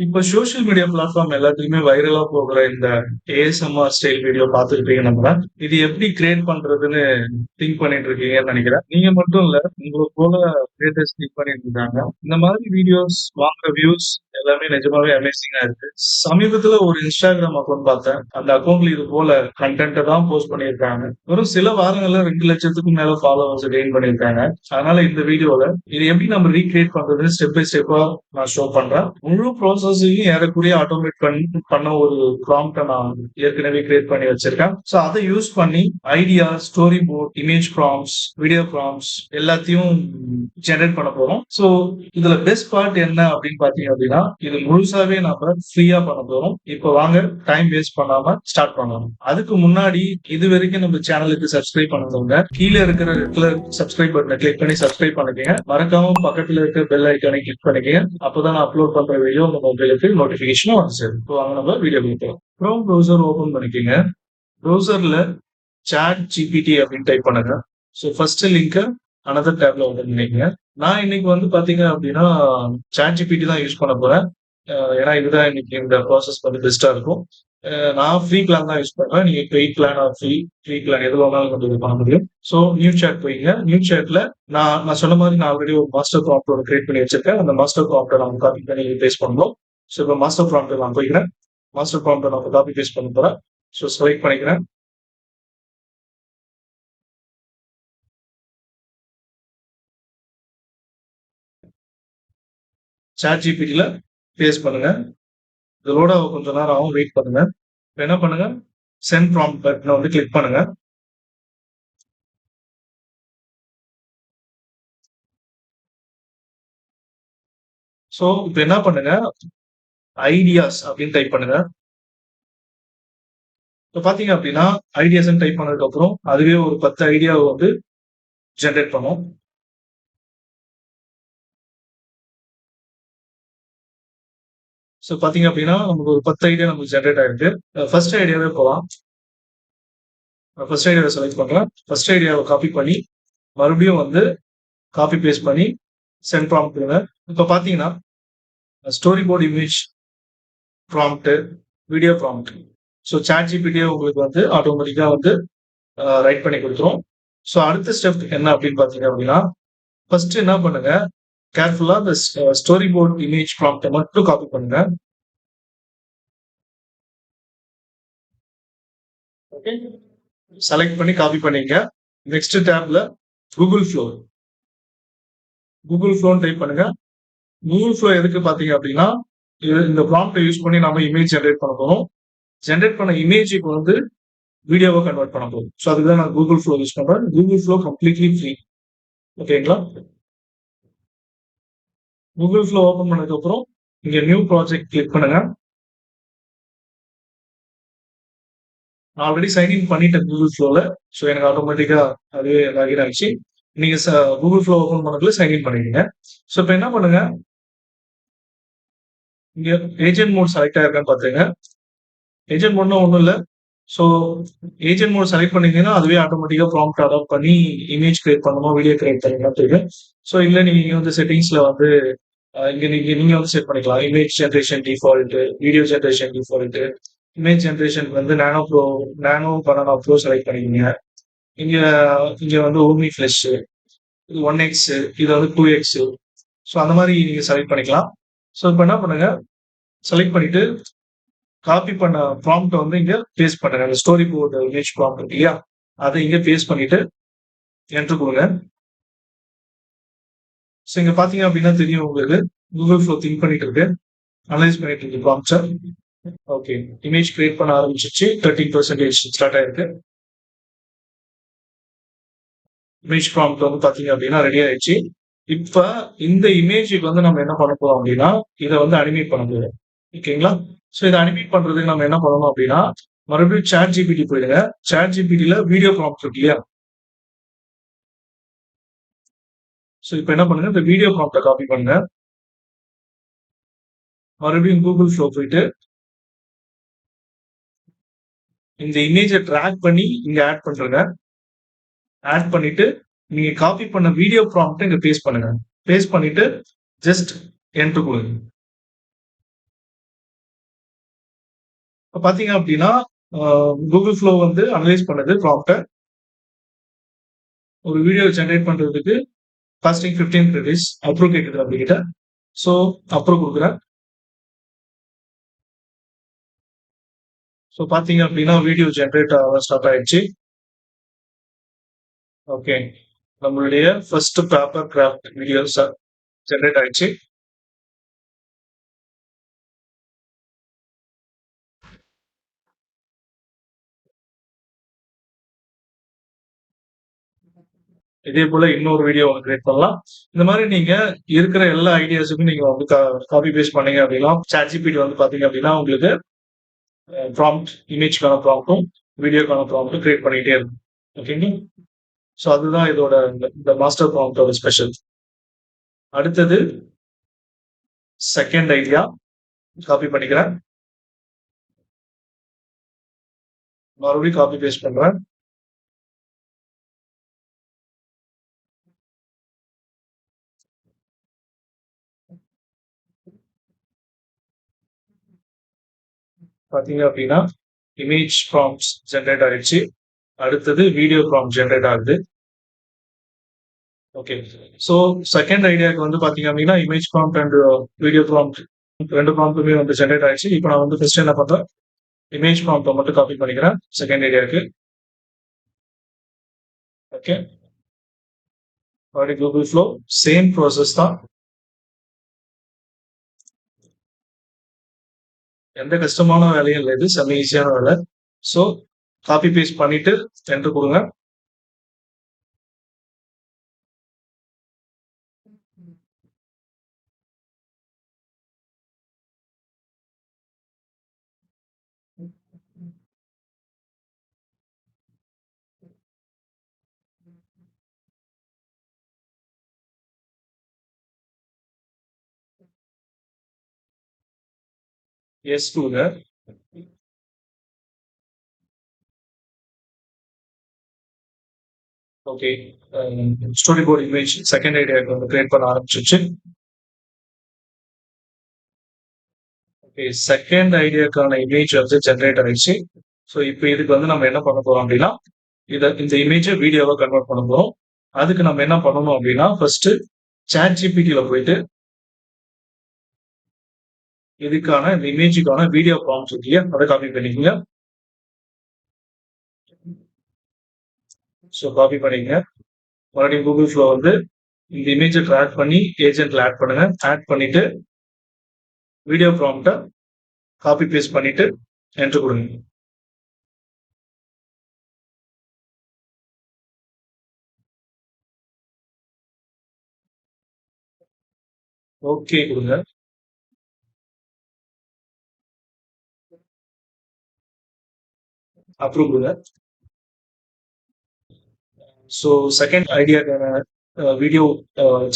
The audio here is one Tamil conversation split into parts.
இப்ப சோசியல் மீடியா பிளாட்ஃபார்ம் எல்லாத்துலயுமே வைரலா போகுற இந்த ஏஎஸ்எம்ஆர் ஸ்டைல் வீடியோ பார்த்துருப்பீங்க நம்ம. இது எப்படி கிரியேட் பண்றதுன்னு திங்க் பண்ணிட்டு இருக்கீங்கன்னு நினைக்கிறேன். நீங்க மட்டும் இல்ல, உங்களை போல கிரியேட்டர்ஸ் திங்க் பண்ணிட்டு இருக்காங்க. இந்த மாதிரி வீடியோஸ் வாங்குற வியூஸ் எல்லாமே நிஜமாவே அமேசிங்கா இருக்கு. சமீபத்துல ஒரு இன்ஸ்டாகிராம் அக்கௌண்ட் பார்த்தேன். அந்த அக்கௌண்ட்ல இது போல கண்டென்ட்டை தான் போஸ்ட் பண்ணியிருக்காங்க. வெறும் சில வாரங்கள்ல 2 லட்சத்துக்கும் மேல ஃபாலோவர்ஸ் கெயின் பண்ணியிருக்காங்க. அதனால இந்த வீடியோல இது எப்படி நம்ம ரீக்ரியேட் பண்றதுன்னு ஸ்டெப் பை ஸ்டெப்பா நான் ஷோ பண்றேன். முழு ப்ராசஸையும் ஏறக்குறைய ஆட்டோமேட் பண்ண ஒரு ப்ராம்ப்டை நான் ஏற்கனவே கிரியேட் பண்ணி வச்சிருக்கேன். ஸோ அதை யூஸ் பண்ணி idea, story board, image prompts, video prompts எல்லாத்தையும் ஜெனரேட் பண்ண போறோம். ஸோ இதுல பெஸ்ட் பார்ட் என்ன அப்படின்னு பாத்தீங்க அப்படின்னா, இது முழுசாவே நாம ஃப்ரீயா பண்ண போறோம். இப்போ வாங்க டைம் வேஸ்ட் பண்ணாம ஸ்டார்ட் பண்ணலாம். அதுக்கு முன்னாடி இது வரைக்கும் நம்ம சேனலுக்கு சப்ஸ்கிரைப் பண்ணவங்க கீழே இருக்கிற சப்ஸ்கிரைப் பட்டனை கிளிக் பண்ணி சப்ஸ்கிரைப் பண்ணிக்கங்க. மறக்காம பக்கத்துல இருக்க பெல் ஐக்கானை கிளிக் பண்ணிக்கங்க. அப்பதான் நான் அப்லோட் பண்ற வீடியோ உங்க மொபைலுக்கு நோட்டிபிகேஷனும் வந்து சேரும். இப்போ வாங்க நம்ம வீடியோ கொடுப்போம். க்ரோம் ப்ரௌசர் ஓபன் பண்ணிக்கங்க. ப்ரௌசர்ல சாட் ஜிபிடி அப்படின்னு டைப் பண்ணுங்க. ஸோ ஃபர்ஸ்ட் லிங்க் அனதர் டேப்ல ஓபன் பண்ணிக்கங்க. நான் இன்னைக்கு வந்து பாத்தீங்க அப்படின்னா சாட் ஜிபிடி தான் யூஸ் பண்ண போறேன். ஏன்னா இதுதான் இன்னைக்கு இந்த ப்ராசஸ் வந்து பெஸ்டா இருக்கும். நான் ஃப்ரீ பிளான் தான் யூஸ் பண்றேன். நீங்க பெய்ட் பிளான் ஃப்ரீ பிளான் எது வேணாலும் வந்து இது பண்ண முடியும். ஸோ நியூ சாட் போயிங்க. நியூ சாட்ல நான் சொன்ன மாதிரி நான் ஆல்ரெடி ஒரு மாஸ்டர் ப்ராம்ப்ட் ஒன்று கிரியேட் பண்ணி வச்சிருக்கேன். அந்த மாஸ்டர் ப்ராம்ப்டை நம்ம காப்பி பண்ணி பேஸ்ட் பண்ணணும். ஸோ இப்போ மாஸ்டர் ப்ராம்ப்ட் நான் போய்க்கிறேன். மாஸ்டர் ப்ராம்ப்டை நான் காப்பி பேஸ்ட் பண்ண போறேன். ஸோ செலக்ட் பண்ணிக்கிறேன். சாட் ஜிபிடில பேஸ்ட் பண்ணுங்க. இதோட கொஞ்ச நேரம் ஆகும், வெயிட் பண்ணுங்க. இப்போ என்ன பண்ணுங்க, சென்ட் ப்ராம்ப்ட் பட்டனை வந்து கிளிக் பண்ணுங்க. ஸோ இப்போ என்ன பண்ணுங்க, ஐடியாஸ் அப்படின்னு டைப் பண்ணுங்க. இப்போ பாத்தீங்க அப்படின்னா ஐடியாஸ் டைப் பண்ணதுக்கு அப்புறம் அதுவே ஒரு 10 ஐடியாவை வந்து ஜென்ரேட் பண்ணும். ஸோ பாத்தீங்க அப்படின்னா நமக்கு ஒரு 10 ஐடியா நமக்கு ஜென்ரேட் ஆயிருக்கு. ஃபர்ஸ்ட் ஐடியாவே போகலாம். ஃபர்ஸ்ட் ஐடியாவை செலக்ட் பண்றேன். ஃபர்ஸ்ட் ஐடியாவை காப்பி பண்ணி மறுபடியும் வந்து காப்பி பேஸ்ட் பண்ணி சென்ட் ப்ராம்ப்ட் கொடுங்க. இப்போ பாத்தீங்கன்னா story board, image prompt, video prompt. So chat ஜிபிடியே உங்களுக்கு வந்து ஆட்டோமேட்டிக்கா வந்து ரைட் பண்ணி கொடுத்துரும். ஸோ அடுத்த ஸ்டெப் என்ன அப்படின்னு பாத்தீங்க அப்படின்னா, ஃபர்ஸ்ட் என்ன பண்ணுங்க, கேர்ஃபுல்லா இந்த ஸ்டோரி போர்ட் இமேஜ் ப்ராம்ப்டை மட்டும் காப்பி பண்ணுங்க. ஓகே, செலக்ட் பண்ணி காப்பி பண்ணீங்க. நெக்ஸ்ட் டேப்ல கூகுள் ஃப்ளோ டைப் பண்ணுங்க. கூகுள் ஃப்ளோ எதுக்கு பாத்தீங்க அப்படின்னா, இந்த ப்ராம்ப்டை யூஸ் பண்ணி நம்ம இமேஜ் ஜென்ரேட் பண்ண போறோம். ஜென்ரேட் பண்ண இமேஜுக்கு வந்து வீடியோவை கன்வெர்ட் பண்ண போறோம். ஸோ அதுக்கு தான் நான் கூகுள் ஃப்ளோ யூஸ் பண்றேன். Google flow completely free. ஓகேங்களா? கூகுள் ஃப்ளோ ஓபன் பண்ணதுக்கு அப்புறம் இங்க நியூ ப்ராஜெக்ட் கிளிக் பண்ணுங்க. நான் ஆல்ரெடி சைன்இன் பண்ணிட்டேன் கூகுள் ஃப்ளோல. ஸோ எனக்கு ஆட்டோமேட்டிக்கா அதுவே லாகின் ஆயிடுச்சு. நீங்க கூகுள் ஃப்ளோ ஓபன் பண்ணதுல சைன்இன் பண்ணிடுங்க. ஸோ இப்போ என்ன பண்ணுங்க, இங்க ஏஜென்ட் மோட் செலக்ட் ஆயிருக்கான்னு பாத்துங்க. ஏஜென்ட் மோட்னா ஒன்றும் இல்லை. ஸோ ஏஜென்ட் மோட் செலக்ட் பண்ணீங்கன்னா அதுவே ஆட்டோமேட்டிக்கா ப்ராம்ப்ட் அடாப்ட் பண்ணி இமேஜ் கிரியேட் பண்ணணுமா, வீடியோ கிரியேட் பண்ணணுமா தெரியும். ஸோ இல்லை நீங்க வந்து செட்டிங்ஸ்ல வந்து இங்க நீங்க வந்து செட் பண்ணிக்கலாம். Image generation default, video generation default. Image generation வந்து நானோ பனானா ப்ரோ செலக்ட் பண்ணிக்கோங்க. இங்க இங்க வந்து ஓமி ஃபிளஷ், இது 1x, இது வந்து 2x. ஸோ அந்த மாதிரி நீங்க செலக்ட் பண்ணிக்கலாம். ஸோ இப்போ என்ன பண்ணுங்க, செலக்ட் பண்ணிட்டு காப்பி பண்ண ப்ராம்ப்ட் வந்து இங்க பேஸ்ட் பண்ணுங்க. அந்த ஸ்டோரி போர்ட் இமேஜ் ப்ராம்ப்ட் இருக்கு இல்லையா, அதை இங்க பேஸ்ட் பண்ணிட்டு என்டர் கொடுங்க. ஸோ இங்க பாத்தீங்க அப்படின்னா தெரியும் உங்களுக்கு, கூகுள் ஃப்ளோ திங்க் பண்ணிட்டு இருக்கு, அனலைஸ் பண்ணிட்டு இருக்கு ப்ராம்ப்ட்ஸை. ஓகே, இமேஜ் கிரியேட் பண்ண ஆரம்பிச்சிச்சு. 13% ஸ்டார்ட் ஆயிருக்கு. இமேஜ் ப்ராம்ப்ட் வந்து பாத்தீங்க அப்படின்னா ரெடி ஆயிடுச்சு. இப்ப இந்த இமேஜுக்கு வந்து நம்ம என்ன பண்ண போறோம் அப்படின்னா, இதை வந்து அனிமேட் பண்ண போறோம். ஓகேங்களா? ஸோ இதை அனிமேட் பண்றதுக்கு நம்ம என்ன பண்ணணும் அப்படின்னா, மறுபடியும் சாட் ஜிபிடி போயிடுங்க. சாட் ஜிபிடில வீடியோ ப்ராம்ப்ட் இருக்கு இல்லையா, ஸோ இப்போ என்ன பண்ணுங்க, இந்த வீடியோ ப்ராம்ப்டை காப்பி பண்ணுங்க. மறுபடியும் கூகுள் ஃப்ளோ போயிட்டு இந்த இமேஜை ட்ராக் பண்ணி இங்க ஆட் பண்றேங்க. ஆட் பண்ணிட்டு நீங்க காப்பி பண்ண வீடியோ ப்ராம்ப்ட் இங்க பேஸ்ட் பண்ணுங்க. பேஸ்ட் பண்ணிட்டு ஜஸ்ட் என்டர் கொடுங்க. இப்ப பார்த்தீங்க அப்படின்னா, அ Google Flow வந்து அனலைஸ் பண்ணுது ப்ராம்ப்ட்ட. ஒரு வீடியோ ஜெனரேட் பண்றதுக்கு காஸ்டிங் 15 கிரெடிட்ஸ். அப்ரூவ் கேட்குது நம்மகிட்ட. ஸோ அப்ரூவ் குடுக்குறேன். ஸோ பார்த்தீங்க அப்படின்னா, வீடியோ ஜெனரேட் ஆக ஸ்டார்ட் ஆயிடுச்சு. ஓகே. நம்மளுடைய first paper craft videos generate ஆயிடுச்சு. இதே போல இன்னொரு வீடியோ ஒண்ணு கிரியேட் பண்ணலாம். இந்த மாரி நீங்க இருக்கிற எல்லா ஐடியாஸுக்கும் நீங்க வந்து காப்பி பேஸ்ட் பண்ணீங்க அப்படின்னா, ChatGPT வந்து பார்த்தீங்க அப்படின்னா, உங்களுக்கு ப்ராம்ப்ட் இமேஜ்க்கான ப்ராம்ப்ட்டும், வீடியோக்கான ப்ராம்ப்ட்டும் கிரியேட் பண்ணிட்டே இருக்கும். ஓகேங்களா? ஸோ அதுதான் இதோட இந்த மாஸ்டர் ப்ராம்ப்ட்டோட ஸ்பெஷல். அடுத்தது செகண்ட் ஐடியா காப்பி பண்ணிக்கிறேன். மறுபடியும் காப்பி பேஸ்ட் பண்றேன். பார்த்தீங்க அப்படின்னா, இமேஜ் ப்ராம்ப்ட்ஸ் ஜெனரேட் ஆயிடுச்சு. அடுத்தது வீடியோ ப்ராம்ப்ட் ஜெனரேட் ஆகுது. ஓகே. ஸோ செகண்ட் ஐடியாக்கு வந்து பார்த்தீங்க அப்படின்னா, image prompt and video prompt 2 ப்ராம்ப்ட்டுமே வந்து ஜெனரேட் ஆயிடுச்சு. இப்போ நான் வந்து ஃபர்ஸ்ட் என்ன பண்றேன், இமேஜ் ப்ராம்ப்ட்ட மட்டும் காப்பி பண்ணிக்கிறேன் செகண்ட் ஐடியாக்கு. ஓகே. மறுபடியும் Google Flow சேம் ப்ராசஸ் தான். எந்த கஷ்டமான வேலையும் இல்ல இது. செம்ம ஈஸியான வேலை. ஸோ காப்பி பேஸ்ட் பண்ணிட்டு என்டர் குடுங்க. எஸ் குடுங்க. Okay. Story board image second ஐடியாக்கு வந்து கிரியேட் பண்ண ஆரம்பிச்சிருச்சு. ஓகே. செகண்ட் ஐடியாக்கான இமேஜ் வந்து ஜெனரேட் ஆயிடுச்சு. ஸோ இப்போ இதுக்கு வந்து நம்ம என்ன பண்ண போறோம் அப்படின்னா, இந்த இமேஜை வீடியோவா கன்வெர்ட் பண்ண போறோம். அதுக்கு நம்ம என்ன பண்ணணும் அப்படின்னா, ஃபர்ஸ்ட் ChatGPTல போயிட்டு இதுக்கான இந்த இமேஜுக்கான வீடியோ ப்ராம்ப்ட் இருக்கு இல்லையா? அதை காப்பி பண்ணிக்கங்க. ஸோ காப்பி பண்ணிக்கங்க. மறுபடியும் Google Flow வந்து இந்த இமேஜை ட்ராக் பண்ணி ஏஜென்ட்ல ஆட் பண்ணுங்க. ஆட் பண்ணிட்டு வீடியோ ப்ராம்ப்ட்ட காப்பி பேஸ்ட் பண்ணிட்டு என்டர் கொடுங்க. ஓகே கொடுங்க. அப்ரூவ் கொடுங்க. ஸோ செகண்ட் ஐடியாக்கான வீடியோ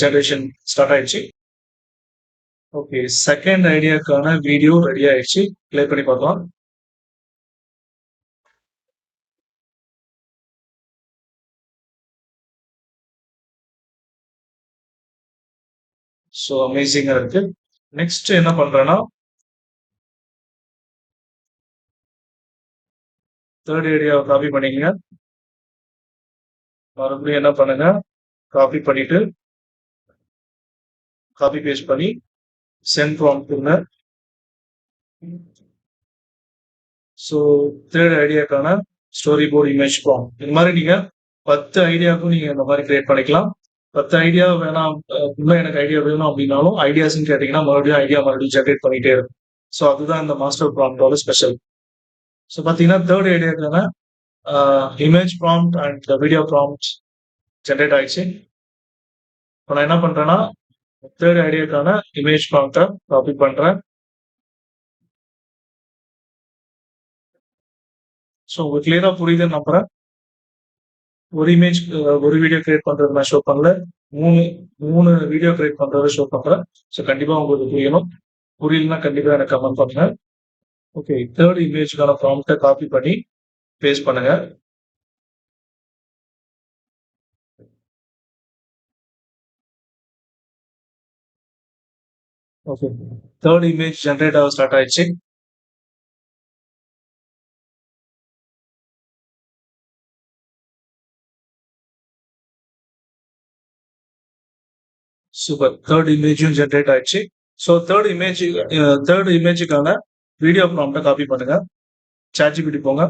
ஜெனரேஷன் ஸ்டார்ட் ஆயிடுச்சு. ஓகே. செகண்ட் ஐடியாக்கான வீடியோ ரெடி ஆயிடுச்சு. ப்ளே பண்ணி பார்க்கலாம். ஸோ அமேசிங்கா இருக்கு. நெக்ஸ்ட் என்ன பண்றேன்னா, தேர்ட் ஐடியாவை காப்பி பண்ணிக்கங்க. மறுபடியும் என்ன பண்ணுங்க, காப்பி பண்ணிட்டு காப்பி பேஸ்ட் பண்ணி சென்ட் ப்ராம்ப்ட் கொடுங்க. ஸோ தேர்ட் ஐடியாக்கான ஸ்டோரி போர்டு இமேஜ் ப்ராம்ப்ட். இது மாதிரி நீங்க 10 ஐடியாவுக்கும் நீங்க இந்த மாதிரி கிரியேட் பண்ணிக்கலாம். 10 ஐடியா வேணாம், இன்னும் எனக்கு ஐடியா வேணும் அப்படின்னாலும் ஐடியாஸ்ன்னு கேட்டீங்கன்னா மறுபடியும் ஜெனரேட் பண்ணிட்டே இருக்கும். ஸோ அதுதான் இந்த மாஸ்டர் ப்ராம்ப்டோட ஸ்பெஷல். ஸோ பார்த்தீங்கன்னா தேர்ட் ஐடியாக்கான image prompt and video prompt generate ஆயிடுச்சு. இப்போ நான் என்ன பண்றேன்னா, தேர்ட் ஐடியாக்கான இமேஜ் ப்ராம்ப்டை காப்பி பண்றேன். ஸோ உங்களுக்கு கிளியரா புரியுதுன்னு நம்புறேன். ஒரு இமேஜ் ஒரு வீடியோ கிரியேட் பண்றது நான் ஷோ பண்ணல. 3 3 வீடியோ கிரியேட் பண்றத ஷோ பண்றேன். ஸோ கண்டிப்பா உங்களுக்கு புரியணும். புரியலன்னா கண்டிப்பா எனக்கு கமெண்ட் பண்ணுங்க. ஓகே. தேர்ட் இமேஜ்க்கான ப்ராம்ப்டை காப்பி பண்ணி பேஸ்ட் பண்ணுங்க. ஓகே. தேர்ட் இமேஜ் ஜெனரேட் ஆக ஸ்டார்ட் ஆயிடுச்சு. சூப்பர். தேர்ட் இமேஜும் ஜெனரேட் ஆயிடுச்சு. ஸோ தேர்ட் இமேஜுக்கான வீடியோ ப்ராம்ப்ட காப்பி பண்ணுங்க. ChatGPT போங்க.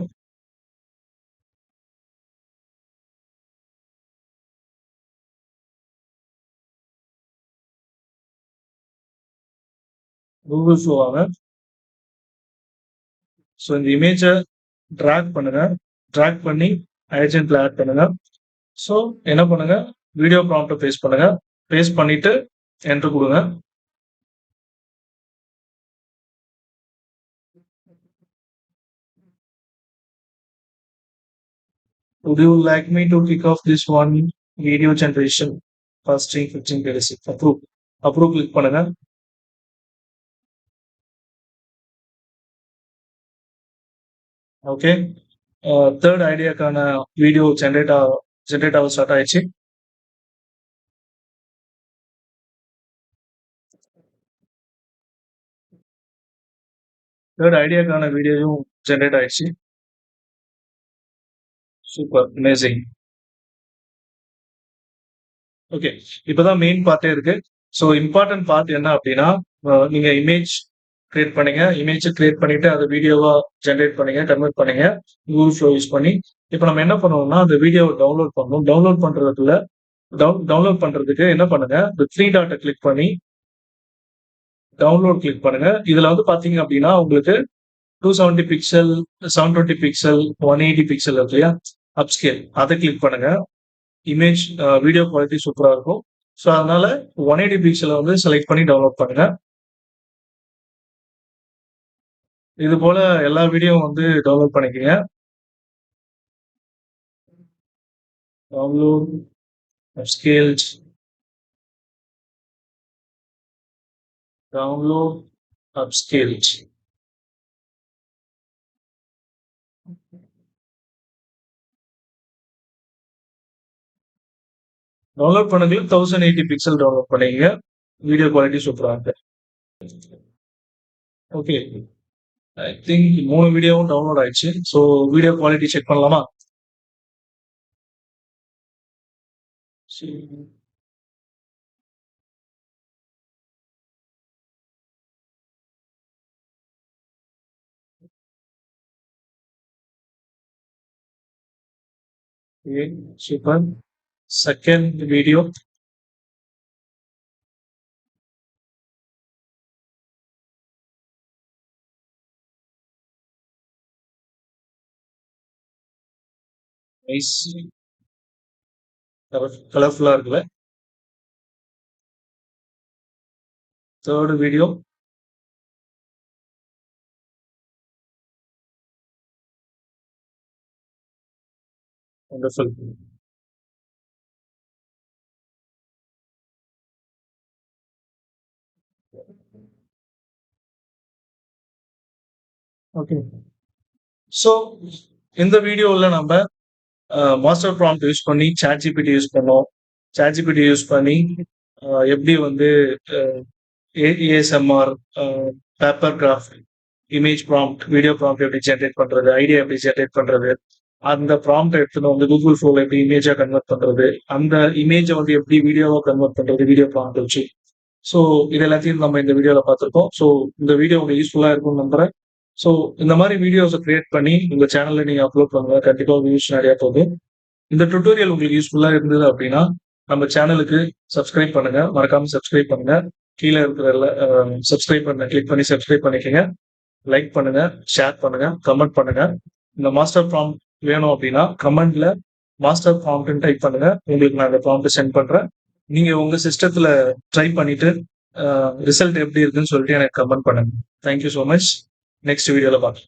கூகுள் ஃப்ளோ வாங்க. ஸோ இந்த இமேஜை ட்ராக் பண்ணுங்க. ட்ராக் பண்ணி ஏஜென்ட்ல ஆட் பண்ணுங்க. ஸோ என்ன பண்ணுங்க, வீடியோ ப்ராம்ப்டை பேஸ்ட் பண்ணுங்க. பேஸ்ட் பண்ணிட்டு என்டர் கொடுங்க. Would you like me to kick off this one video generation? First string 15 basic. Approve. Approve click பண்ணுங்க. ஓகே. தேர்ட் ஐடியாக்கான வீடியோ ஜென்ரேட் ஆக ஸ்டார்ட் ஆயிடுச்சு. தேர்ட் ஐடியாக்கான வீடியோவும் ஜென்ரேட் ஆயிடுச்சு. Super, amazing. ஓகே, இப்போதான் மெயின் பார்ட்டே இருக்கு. ஸோ இம்பார்ட்டன்ட் பார்ட் என்ன அப்படின்னா, நீங்க இமேஜ் கிரியேட் பண்ணீங்க. இமேஜ் கிரியேட் பண்ணிட்டு அதை வீடியோவா ஜென்ரேட் பண்ணீங்க, கன்வெர்ட் பண்ணீங்க கூகுள் ஃப்ளோ யூஸ் பண்ணி. இப்போ நம்ம என்ன பண்ணுவோம்னா, அந்த வீடியோவை டவுன்லோட் பண்ணணும். டவுன்லோட் பண்றதுக்கு என்ன பண்ணுங்க, இந்த த்ரீ டாட்டை கிளிக் பண்ணி டவுன்லோட் கிளிக் பண்ணுங்க. இதுல வந்து பாத்தீங்க அப்படின்னா உங்களுக்கு 270 பிக்சல், 720 பிக்சல், 180 பிக்சல் இருக்கு இல்லையா, அப்ஸ்கேல், அதை கிளிக் பண்ணுங்க. இமேஜ் வீடியோ குவாலிட்டி சூப்பரா இருக்கும். ஸோ அதனால 180 பிக்சலை வந்து செலக்ட் பண்ணி டவுன்லோட் பண்ணுங்க. இது போல எல்லா வீடியோவும் வந்து டவுன்லோட் பண்ணிக்கோங்க. Download upscaled, download upscaled. Download பண்ணதுல 1080 பிக்சல் டவுன்லோட் பண்ணிக்கங்க. வீடியோ குவாலிட்டி சூப்பரா இருக்கு. ஓகே, ஐ திங்க் 3 வீடியோவும் டவுன்லோட் ஆயிடுச்சு. ஸோ வீடியோ குவாலிட்டி செக் பண்ணலாமா? சூப்பர். செகண்ட் வீடியோ நைஸ், கலர்ஃபுல்லா இருக்குல்ல. Third video wonderful. Okay, so இந்த வீடியோவில் நம்ம மாஸ்டர் ப்ராம்ப்ட் யூஸ் பண்ணி ChatGPT யூஸ் பண்ணோம். ChatGPT யூஸ் பண்ணி எப்படி வந்து ASMR, paper graph, image prompt, video prompt எப்படி ஜென்ரேட் பண்றது, ஐடியா எப்படி ஜென்ரேட் பண்றது, அந்த ப்ராம்ப்ட் எடுத்துன்னு வந்து கூகுள் ஃப்ளோல எப்படி இமேஜா கன்வெர்ட் பண்றது, அந்த இமேஜை வந்து எப்படி வீடியோவா கன்வெர்ட் பண்றது வீடியோ ப்ராம்ப்ட் வச்சு. ஸோ இது எல்லாத்தையும் நம்ம இந்த வீடியோல பார்த்துருக்கோம். ஸோ இந்த வீடியோ உங்களுக்கு யூஸ்ஃபுல்லா இருக்கும்னு நம்புறேன். ஸோ இந்த மாதிரி வீடியோஸை கிரியேட் பண்ணி உங்க சேனல்ல நீங்க அப்லோட் பண்ணுங்க. கண்டிப்பா வியூஸ் நிறைய போகுது. இந்த டுட்டோரியல் உங்களுக்கு யூஸ்ஃபுல்லா இருந்தது அப்படின்னா நம்ம சேனலுக்கு சப்ஸ்கிரைப் பண்ணுங்க. மறக்காம சப்ஸ்கிரைப் பண்ணுங்க. கீழே இருக்கிற சப்ஸ்கிரைப் பண்ண கிளிக் பண்ணி சப்ஸ்கிரைப் பண்ணிக்கோங்க. லைக் பண்ணுங்க, ஷேர் பண்ணுங்க, கமெண்ட் பண்ணுங்க. இந்த மாஸ்டர் ப்ராம்ப்ட் வேணும் அப்படின்னா கமெண்ட்ல மாஸ்டர் ப்ராம்ப்ட்னு டைப் பண்ணுங்க. உங்களுக்கு நான் அந்த ப்ராம்ப்ட் சென்ட் பண்றேன். நீங்க உங்க சிஸ்டத்துல ட்ரை பண்ணிட்டு ரிசல்ட் எப்படி இருக்குன்னு சொல்லிட்டு எனக்கு கமெண்ட் பண்ணுங்க. Thank you so much. நெக்ஸ்ட் வீடியோல பார்க்கலாம்.